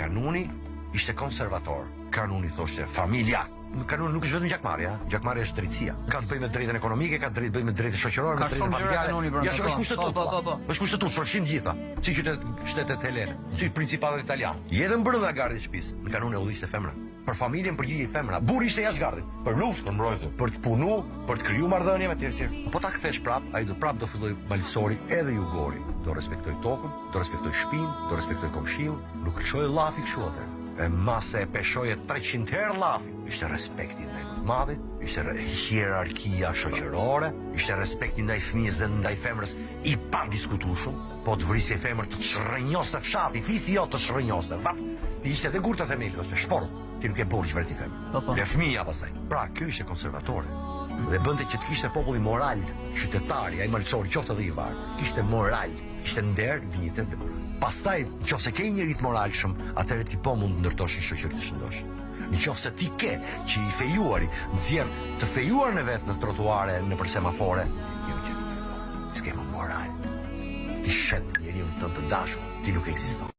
Kanuni ishte konservator. Kanuni thoshte familja. Kanuni nuk është vetëm gjakmarrja, gjakmarrja është drejtësia. Ka të bëjë me drejtën ekonomike, ka të bëjë me drejtën shoqërore, me drejtën familjare. Ja, është kushtetut. Është kushtetut, përfshin gjitha. Si shtetet helene, si principatet italian. Jetën brenda gardit të shtëpisë. Në kanun e udhëziste femra. Për familjen përgjigjej femra. Burri ishte jashtë gardit, për luftë, për mbrojtje, për të punu, për të kriju marrëdhënie me tjerë. Po ta kthesh prap, ai do filloj malsori edhe jugori. Do respektoj tokën, do respektoj shtëpinë, do respektoj komshiun, nuk çoj llafi kështu atë. E mase e peshoje 300 herë llafi. Ishte respekti ndaj madhit, ishte hierarkia shoqërore, ishte respekti ndaj fëmijës dhe ndaj femrës i padiskutueshëm. Po të vrisje femër të çrrënjoste fshati, fisi jo të çrrënjoste. Ti ishte edhe gurta themelë, është shport. Ti nuk e borë që vërti femër. Le fëmija pastaj. Pra, kjo ishte konservatore. Dhe bënte që të kishte populli moral, qytetari, ai malçori, qoftë edhe i varfër. Kishte moral, kishte nder, dinjitet dhe moral. Pastaj, nëse ke njëri të moralshëm, atëherë ti po mund të ndërtosh një shoqëri të shëndosh. Nëse ti ke që i fejuari, nxjerr të fejuar në vetë në trotuare, nëpër semafore, jo që s'ke më moral. Ti shet njeriu të dashur, ti nuk ekziston.